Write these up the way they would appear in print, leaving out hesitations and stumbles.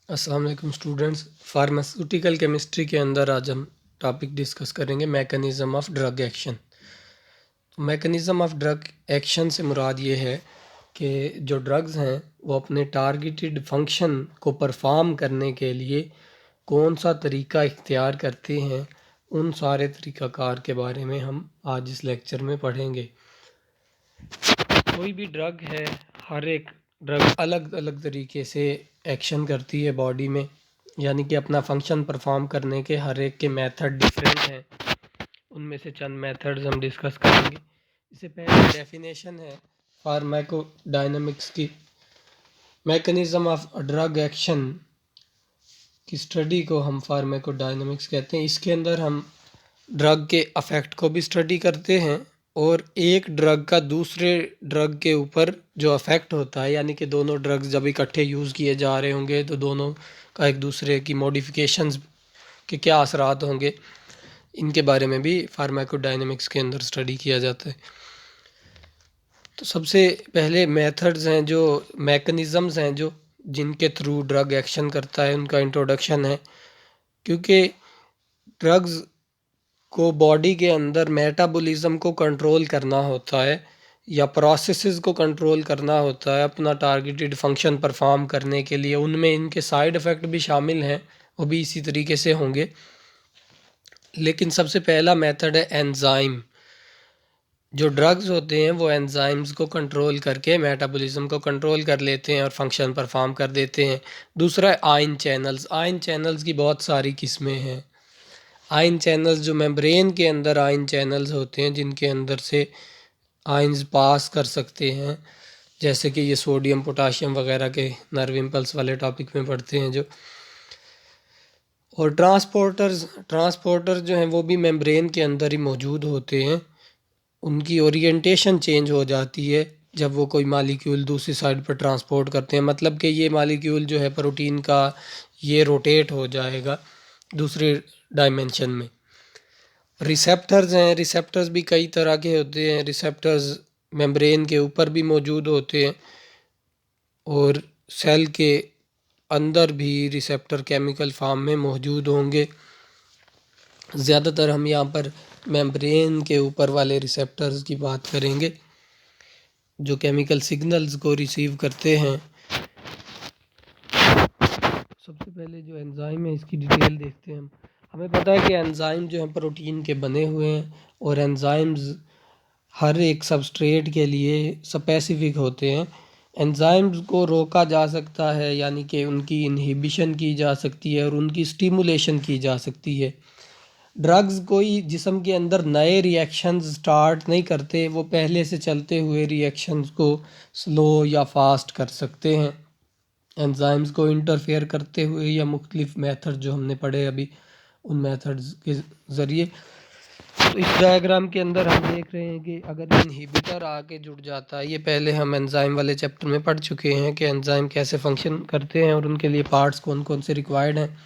अस्सलाम वालेकुम students. Pharmaceutical chemistry के अंदर आज हम टॉपिक डिस्कस करेंगे mechanism of drug action. Mechanism of drug action से मुराद ये है कि जो ड्रग्स हैं वो अपने टारगेटेड फंक्शन को परफॉर्म करने के लिए कौन सा तरीका इख्तियार करते हैं, उन सारे तरीक़ाकार के बारे में हम आज इस लेक्चर में पढ़ेंगे। कोई भी ड्रग है, हर एक ड्रग अलग अलग तरीके से एक्शन करती है बॉडी में, यानी कि अपना फंक्शन परफॉर्म करने के हर एक के मेथड डिफरेंट हैं। उनमें से चंद मेथड्स हम डिस्कस करेंगे। इससे पहले डेफिनेशन है फार्माकोडायनामिक्स की। मैकेनिज़्म ऑफ ड्रग एक्शन की स्टडी को हम फार्माकोडायनामिक्स कहते हैं। इसके अंदर हम ड्रग के अफेक्ट को भी स्टडी करते हैं और एक ड्रग का दूसरे ड्रग के ऊपर जो अफेक्ट होता है, यानी कि दोनों ड्रग्स जब इकट्ठे यूज़ किए जा रहे होंगे तो दोनों का एक दूसरे की मॉडिफिकेशंस के क्या असरात होंगे, इनके बारे में भी फार्माकोडायनामिक्स के अंदर स्टडी किया जाता है। तो सबसे पहले मेथड्स हैं, जो मैकेनिज़म्स हैं जो जिनके थ्रू ड्रग एक्शन करता है, उनका इंट्रोडक्शन है। क्योंकि ड्रग्स को बॉडी के अंदर मेटाबॉलिज्म को कंट्रोल करना होता है या प्रोसेसेस को कंट्रोल करना होता है अपना टारगेटेड फंक्शन परफॉर्म करने के लिए, उनमें इनके साइड इफ़ेक्ट भी शामिल हैं, वो भी इसी तरीके से होंगे। लेकिन सबसे पहला मेथड है एंजाइम। जो ड्रग्स होते हैं वो एंजाइम्स को कंट्रोल करके मेटाबॉलिज्म को कंट्रोल कर लेते हैं और फंक्शन परफॉर्म कर देते हैं। दूसरा है आयन चैनल्स। आयन चैनल्स की बहुत सारी किस्में हैं। आयन चैनल्स जो मेम्ब्रेन के अंदर आयन चैनल्स होते हैं जिनके अंदर से आयन्स पास कर सकते हैं, जैसे कि ये सोडियम पोटाशियम वगैरह के नर्व इम्पल्स वाले टॉपिक में पढ़ते हैं जो। और ट्रांसपोर्टर्स जो हैं वो भी मेम्ब्रेन के अंदर ही मौजूद होते हैं। उनकी ओरिएंटेशन चेंज हो जाती है जब वो कोई मालिक्यूल दूसरी साइड पर ट्रांसपोर्ट करते हैं, मतलब कि ये मालिक्यूल जो है प्रोटीन का, ये रोटेट हो जाएगा दूसरे डायमेंशन में। रिसेप्टर्स हैं, रिसेप्टर्स भी कई तरह के होते हैं। रिसेप्टर्स मेम्ब्रेन के ऊपर भी मौजूद होते हैं और सेल के अंदर भी रिसेप्टर केमिकल फॉर्म में मौजूद होंगे। ज़्यादातर हम यहाँ पर मेम्ब्रेन के ऊपर वाले रिसेप्टर्स की बात करेंगे जो केमिकल सिग्नल्स को रिसीव करते हैं। सबसे पहले जो एंजाइम है इसकी डिटेल देखते हैं हम। हमें पता है कि एंजाइम जो हैं प्रोटीन के बने हुए हैं और एंजाइम्स हर एक सबस्ट्रेट के लिए स्पेसिफिक होते हैं। एंजाइम्स को रोका जा सकता है, यानी कि उनकी इनहिबिशन की जा सकती है और उनकी स्टिमुलेशन की जा सकती है। ड्रग्स कोई जिस्म के अंदर नए रिएक्शंस स्टार्ट नहीं करते, वो पहले से चलते हुए रिएक्शंस को स्लो या फास्ट कर सकते हैं एंजाइम्स को इंटरफेयर करते हुए, या मुख्तलिफ मेथड जो हमने पढ़े अभी उन मेथड्स के ज़रिए। तो इस डायग्राम के अंदर हम देख रहे हैं कि अगर इनहिबिटर आके जुड़ जाता है, ये पहले हम एंजाइम वाले चैप्टर में पढ़ चुके हैं कि एंजाइम कैसे फंक्शन करते हैं और उनके लिए पार्ट्स कौन कौन से रिक्वायर्ड हैं।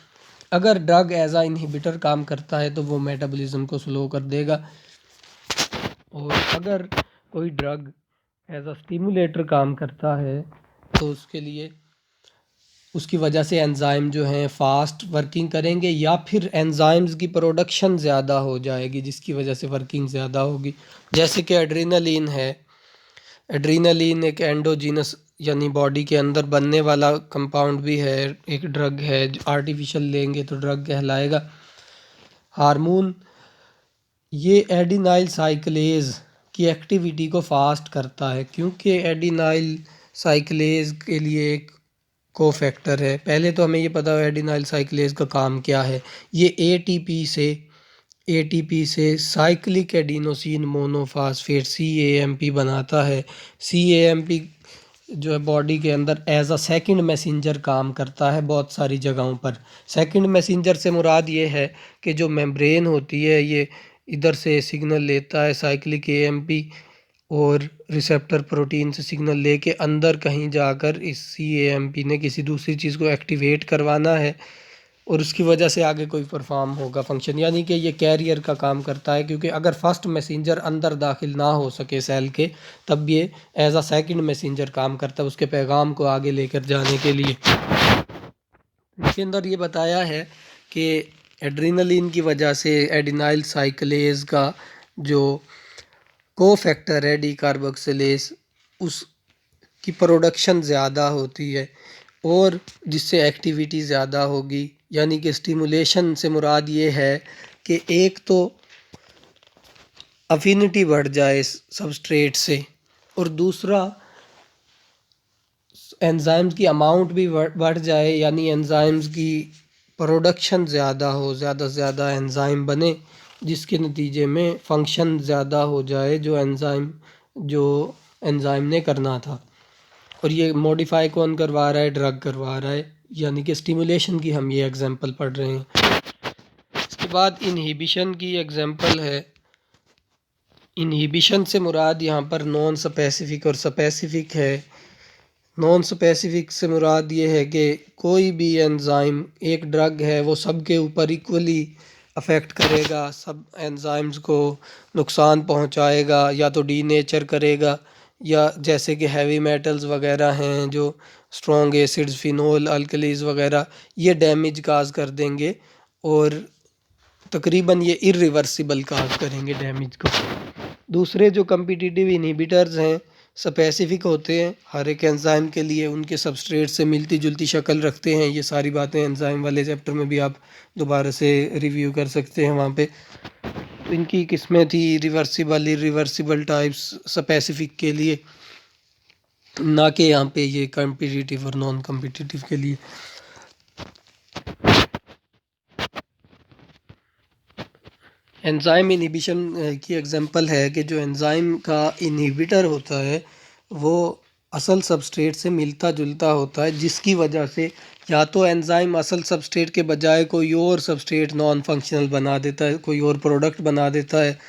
अगर ड्रग एज आ इनहिबिटर काम करता है तो वो मेटाबॉलिज्म को स्लो कर देगा, और अगर कोई ड्रग एज आ स्टिमुलेटर काम करता है तो उसके लिए उसकी वजह से एंजाइम जो हैं फास्ट वर्किंग करेंगे, या फिर एंजाइम्स की प्रोडक्शन ज़्यादा हो जाएगी जिसकी वजह से वर्किंग ज़्यादा होगी। जैसे कि एड्रेनलिन है। एड्रेनलिन एक एंडोजीनस यानी बॉडी के अंदर बनने वाला कंपाउंड भी है, एक ड्रग है। आर्टिफिशियल लेंगे तो ड्रग कहलाएगा। हार्मोन ये एडिनाइल साइक्लेज की एक्टिविटी को फास्ट करता है, क्योंकि एडिनाइल साइक्लेज के लिए एक कोफैक्टर है। पहले तो हमें ये पता है एडिनाइल साइक्लेज का काम क्या है। ये एटीपी से साइक्लिक एडिनोसिन मोनोफास्फेट CAMP बनाता है। CAMP जो है बॉडी के अंदर एज अ सेकंड मैसेंजर काम करता है बहुत सारी जगहों पर। सेकंड मैसेंजर से मुराद ये है कि जो मेम्ब्रेन होती है ये इधर से सिग्नल लेता है साइक्लिक AMP, और रिसेप्टर प्रोटीन से सिग्नल लेके अंदर कहीं जाकर इस CAMP ने किसी दूसरी चीज़ को एक्टिवेट करवाना है और उसकी वजह से आगे कोई परफॉर्म होगा फंक्शन, यानी कि ये कैरियर का काम करता है। क्योंकि अगर फर्स्ट मैसेंजर अंदर दाखिल ना हो सके सेल के, तब ये एज अ सेकंड मैसेंजर काम करता है उसके पैगाम को आगे लेकर जाने के लिए। इसके अंदर ये बताया है कि एड्रीनलिन की वजह से एडिनाइल साइक्लेज का जो कोफैक्टर है डी कार्बोक्सिलेज उसकी प्रोडक्शन ज़्यादा होती है और जिससे एक्टिविटी ज़्यादा होगी। यानी कि स्टिमुलेशन से मुराद ये है कि एक तो अफिनिटी बढ़ जाए सबस्ट्रेट से और दूसरा एंजाइम्स की अमाउंट भी बढ़ जाए, यानी एंजाइम्स की प्रोडक्शन ज़्यादा हो, ज़्यादा से ज़्यादा एंजाइम बने जिसके नतीजे में फंक्शन ज़्यादा हो जाए जो एंजाइम ने करना था। और ये मॉडिफाई कौन करवा रहा है? ड्रग करवा रहा है, यानी कि स्टिमुलेशन की हम ये एग्जांपल पढ़ रहे हैं। इसके बाद इनहिबिशन की एग्जांपल है। इनहिबिशन से मुराद यहाँ पर नॉन स्पेसिफिक और स्पेसिफिक है। नॉन स्पेसिफिक से मुराद ये है कि कोई भी एंजाइम, एक ड्रग है वो सबके ऊपर इक्वली अफेक्ट करेगा, सब एंजाइम्स को नुकसान पहुंचाएगा या तो डीनेचर करेगा, या जैसे कि हैवी मेटल्स वगैरह हैं जो स्ट्रॉन्ग एसिड्स, फिनोल, अल्कलीज वगैरह, ये डैमेज काज कर देंगे और तकरीबन ये इरिवर्सिबल काज करेंगे डैमेज को। दूसरे जो कम्पिटिटिव इनहिबिटर्स हैं स्पेसिफिक होते हैं, हर एक एंजाइम के लिए उनके सबस्ट्रेट से मिलती जुलती शक्ल रखते हैं। ये सारी बातें एंजाइम वाले चैप्टर में भी आप दोबारा से रिव्यू कर सकते हैं वहाँ पे। तो इनकी किस्में थी रिवर्सिबल, इरिवर्सिबल टाइप्स स्पेसिफिक के लिए, ना कि यहाँ पे ये कम्पिटिटिव और नॉन कम्पिटिटिव के लिए। एंजाइम इनहिबिशन की एग्जांपल है कि जो एंजाइम का इनहिबिटर होता है वो असल सबस्ट्रेट से मिलता जुलता होता है, जिसकी वजह से या तो एंजाइम असल सबस्ट्रेट के बजाय कोई और सबस्ट्रेट नॉन फंक्शनल बना देता है, कोई और प्रोडक्ट बना देता है,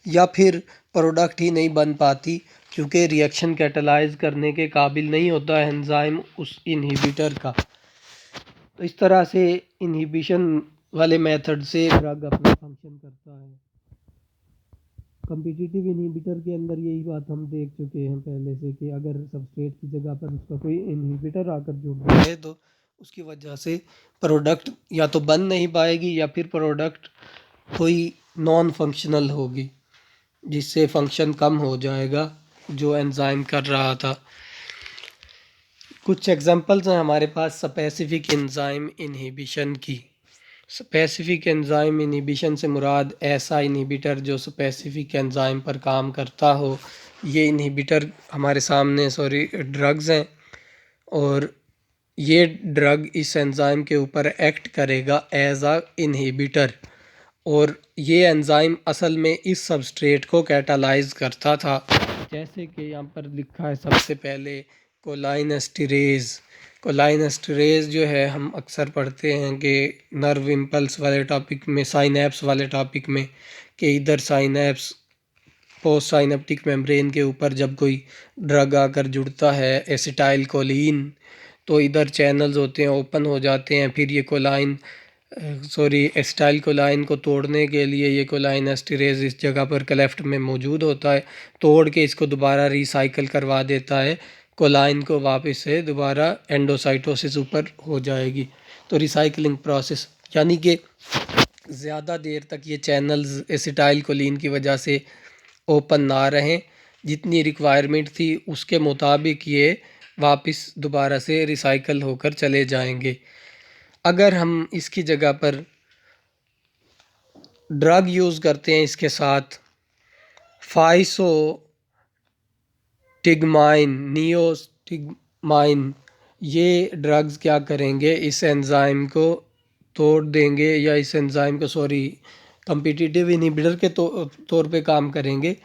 या फिर प्रोडक्ट ही नहीं बन पाती क्योंकि रिएक्शन कैटलाइज करने के काबिल नहीं होता है एंजाइम उस इनहिबिटर का। तो इस तरह से इनहिबिशन वाले मेथड से ड्रग अपना फंक्शन करता है। कम्पिटिटिव इनहिबिटर के अंदर यही बात हम देख चुके हैं पहले से कि अगर सबस्ट्रेट की जगह पर उसका कोई इनहिबिटर आकर जुड़ जाए तो उसकी वजह से प्रोडक्ट या तो बन नहीं पाएगी या फिर प्रोडक्ट कोई नॉन फंक्शनल होगी, जिससे फंक्शन कम हो जाएगा जो एंजाइम कर रहा था। कुछ एग्जांपल्स हैं हमारे पास स्पेसिफिक एंजाइम इनहिबिशन की। स्पेसिफिक एंजाइम इनहिबिशन से मुराद ऐसा इनहिबिटर जो स्पेसिफिक एंजाइम पर काम करता हो। ये इनहिबिटर हमारे सामने ड्रग्स हैं और ये ड्रग इस एंजाइम के ऊपर एक्ट करेगा एज अ इनहिबिटर, और ये एंजाइम असल में इस सबस्ट्रेट को कैटालाइज करता था। जैसे कि यहाँ पर लिखा है सबसे पहले कोलाइन एस्टिरेज। कोलाइन एस्टिरेज जो है हम अक्सर पढ़ते हैं कि नर्व इम्पल्स वाले टॉपिक में, साइनैप्स वाले टॉपिक में, कि इधर साइनैप्स पोस्ट साइनेप्टिक मेम्ब्रेन के ऊपर जब कोई ड्रग आकर जुड़ता है एसिटाइल कोलिन, तो इधर चैनल्स होते हैं, ओपन हो जाते हैं। फिर ये एसिटाइल कोलाइन को तोड़ने के लिए ये कोलाइन एस्टिरेज इस जगह पर क्लेफ्ट में मौजूद होता है, तोड़ के इसको दोबारा रिसाइकल करवा देता है, कोलाइन को वापस से दोबारा एंडोसाइटोसिस ऊपर हो जाएगी। तो रिसाइकलिंग प्रोसेस, यानी कि ज़्यादा देर तक ये चैनल्स एसिटाइल कोलिन की वजह से ओपन ना रहें, जितनी रिक्वायरमेंट थी उसके मुताबिक ये वापस दोबारा से रिसाइकल होकर चले जाएंगे। अगर हम इसकी जगह पर ड्रग यूज़ करते हैं इसके साथ फाइसोटिग्माइन, नियोस्टिग्माइन, ये ड्रग्स क्या करेंगे, इस एंजाइम को तोड़ देंगे या इस एंजाइम को कम्पिटिटिव इनहिबिटर के तौर पे काम करेंगे,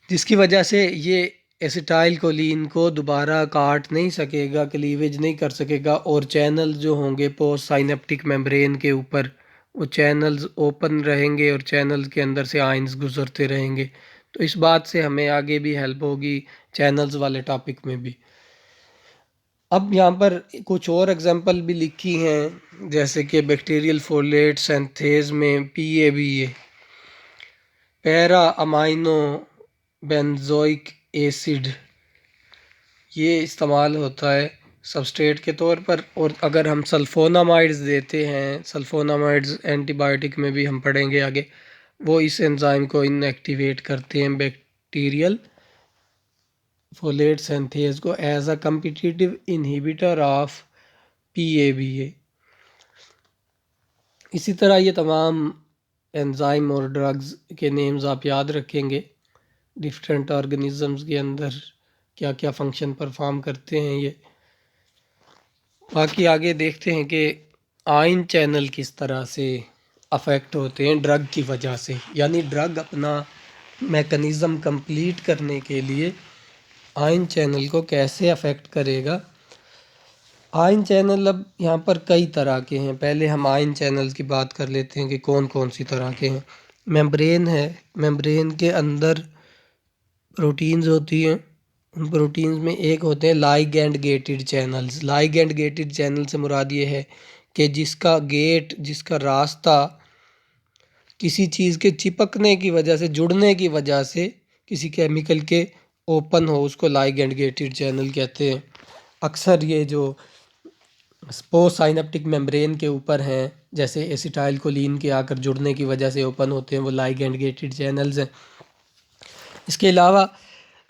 जिसकी वजह से ये एसिटाइल कोलिन को दोबारा काट नहीं सकेगा, क्लीवेज नहीं कर सकेगा, और चैनल जो होंगे पोस्ट साइनेप्टिक मेम्ब्रेन के ऊपर वो चैनल्स ओपन रहेंगे और चैनल के अंदर से आयंस गुजरते रहेंगे। तो इस बात से हमें आगे भी हेल्प होगी चैनल्स वाले टॉपिक में भी। अब यहाँ पर कुछ और एग्जांपल भी लिखी हैं, जैसे कि बैक्टीरियल फोलेट सिंथेज में PABA, para amino benzoic acid, ये इस्तेमाल होता है सबस्ट्रेट के तौर पर। और अगर हम सल्फोनामाइड्स देते हैं, सल्फोनामाइड्स एंटीबायोटिक में भी हम पढ़ेंगे आगे, वो इस एंजाइम को इनएक्टिवेट करते हैं बैक्टीरियल फोलेट सिंथेज को as a competitive inhibitor of PABA। इसी तरह ये तमाम एंजाइम और ड्रग्स के नेम्स आप याद रखेंगे, डिफरेंट ऑर्गेनिजम्स के अंदर क्या क्या फंक्शन परफॉर्म करते हैं ये। बाकी आगे देखते हैं कि आयन चैनल किस तरह से अफेक्ट होते हैं ड्रग की वजह से, यानी ड्रग अपना मैकेनिज़्म कंप्लीट करने के लिए आयन चैनल को कैसे अफेक्ट करेगा। आयन चैनल अब यहाँ पर कई तरह के हैं। पहले हम आयन चैनल की बात कर लेते हैं कि कौन कौन सी तरह के हैं। मेम्ब्रेन है, मेम्ब्रेन के अंदर प्रोटीन्स होती हैं। उन प्रोटीन्स में एक होते हैं ligand gated channels. Ligand gated channel से मुराद ये है कि जिसका गेट, जिसका रास्ता किसी चीज़ के चिपकने की वजह से, जुड़ने की वजह से किसी केमिकल के ओपन हो, उसको लाइगैंड गेटेड चैनल कहते हैं। अक्सर ये जो पोस्ट साइनेप्टिक मेम्ब्रेन के ऊपर हैं, जैसे एसिटाइल कोलिन के आकर जुड़ने की वजह से ओपन होते हैं, वो लाइगैंड गेटेड चैनल्स हैं। इसके अलावा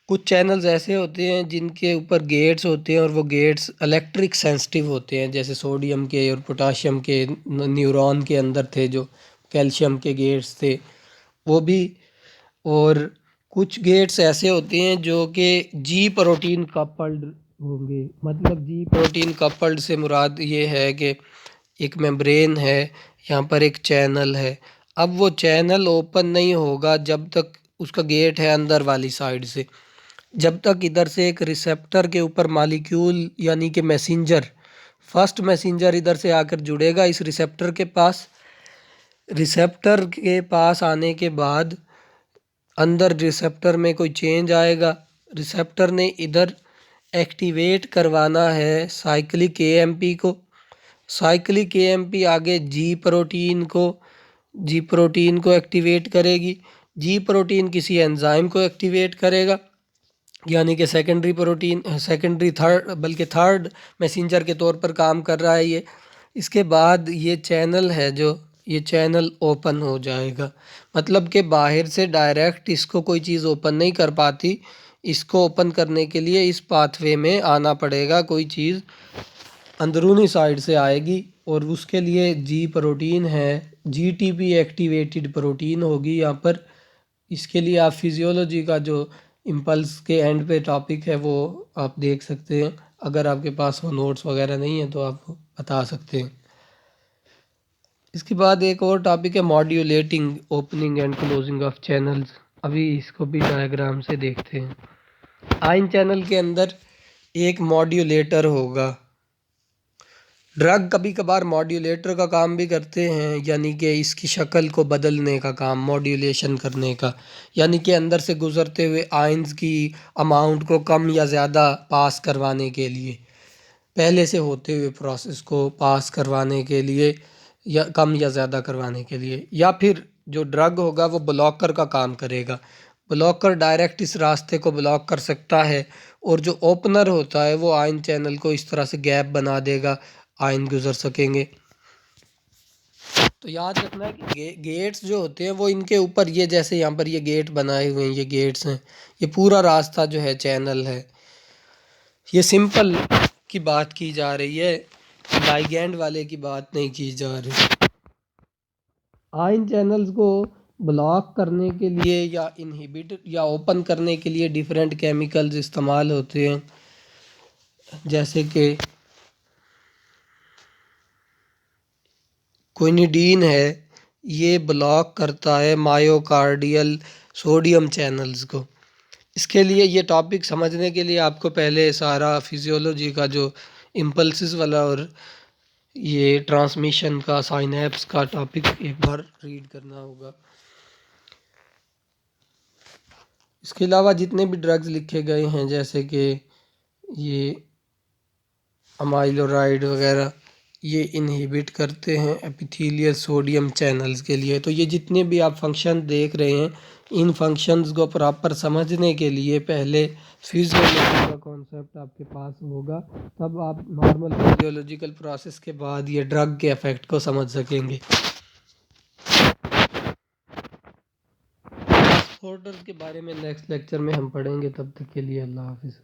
कुछ चैनल्स ऐसे होते हैं जिनके ऊपर गेट्स होते हैं और वो गेट्स इलेक्ट्रिक सेंसिटिव होते हैं, जैसे सोडियम के और पोटाशियम के न्यूरॉन के अंदर थे जो कैल्शियम के गेट्स थे वो भी। और कुछ गेट्स ऐसे होते हैं जो कि जी प्रोटीन कपल्ड होंगे। मतलब जी प्रोटीन कपल्ड से मुराद ये है कि एक मेम्ब्रेन है, यहाँ पर एक चैनल है। अब वो चैनल ओपन नहीं होगा जब तक उसका गेट है अंदर वाली साइड से, जब तक इधर से एक रिसेप्टर के ऊपर मॉलिक्यूल यानी कि मैसेंजर, फर्स्ट मैसेंजर इधर से आकर जुड़ेगा इस रिसेप्टर के पास। रिसेप्टर के पास आने के बाद अंदर रिसेप्टर में कोई चेंज आएगा, रिसेप्टर ने इधर एक्टिवेट करवाना है साइक्लिक AMP को। साइक्लिक AMP आगे जी प्रोटीन को एक्टिवेट करेगी। जी प्रोटीन किसी एंजाइम को एक्टिवेट करेगा, यानी कि थर्ड मैसेंजर के तौर पर काम कर रहा है ये। इसके बाद ये चैनल है जो ये चैनल ओपन हो जाएगा। मतलब कि बाहर से डायरेक्ट इसको कोई चीज़ ओपन नहीं कर पाती, इसको ओपन करने के लिए इस पाथवे में आना पड़ेगा, कोई चीज़ अंदरूनी साइड से आएगी और उसके लिए जी प्रोटीन है, GTP एक्टिवेटेड प्रोटीन होगी यहाँ पर। इसके लिए आप फिजियोलॉजी का जो इम्पल्स के एंड पे टॉपिक है वो आप देख सकते हैं, अगर आपके पास वो नोट्स वगैरह नहीं है तो आप बता सकते हैं। इसके बाद एक और टॉपिक है modulating opening and closing of channels. अभी इसको भी डायग्राम से देखते हैं। आयन चैनल के अंदर एक मॉड्यूलेटर होगा। ड्रग कभी कभार मॉड्यूलेटर का काम भी करते हैं, यानी कि इसकी शक्ल को बदलने का काम, मॉड्यूलेशन करने का, यानी कि अंदर से गुजरते हुए आयंस की अमाउंट को कम या ज़्यादा पास करवाने के लिए, पहले से होते हुए प्रोसेस को पास करवाने के लिए या कम या ज़्यादा करवाने के लिए। या फिर जो ड्रग होगा वो ब्लॉकर का काम करेगा। ब्लॉकर डायरेक्ट इस रास्ते को ब्लॉक कर सकता है और जो ओपनर होता है वो आयन चैनल को इस तरह से गैप बना देगा, आयन गुजर सकेंगे। तो याद रखना है कि गेट्स जो होते हैं वो इनके ऊपर, ये जैसे यहाँ पर ये गेट बनाए हुए हैं, ये गेट्स हैं, ये पूरा रास्ता जो है चैनल है। ये सिंपल की बात की जा रही है, लाइगैंड वाले की बात नहीं की जा रही। आयन चैनल्स को ब्लॉक करने के लिए या इनहिबिट या ओपन करने के लिए डिफरेंट केमिकल्स इस्तेमाल होते हैं, जैसे कि क्विनिडीन है, ये ब्लॉक करता है मायोकार्डियल सोडियम चैनल्स को। इसके लिए ये टॉपिक समझने के लिए आपको पहले सारा फिजियोलॉजी का जो इम्पल्सिस वाला और ये ट्रांसमिशन का, साइनेप्स का टॉपिक एक बार रीड करना होगा। इसके अलावा जितने भी ड्रग्स लिखे गए हैं, जैसे कि ये अमाइलोराइड वगैरह, ये इनहिबिट करते हैं एपिथेलियल सोडियम चैनल्स के लिए। तो ये जितने भी आप फंक्शन देख रहे हैं इन फंक्शंस को प्रॉपर समझने के लिए पहले फिजियोलॉजी का कॉन्सेप्ट आपके पास होगा, तब आप नॉर्मल फिजियोलॉजिकल प्रोसेस के बाद ये ड्रग के इफेक्ट को समझ सकेंगे। ट्रांसपोर्टर्स के बारे में नेक्स्ट लेक्चर में हम पढ़ेंगे। तब तक के लिए अल्लाह हाफिज़।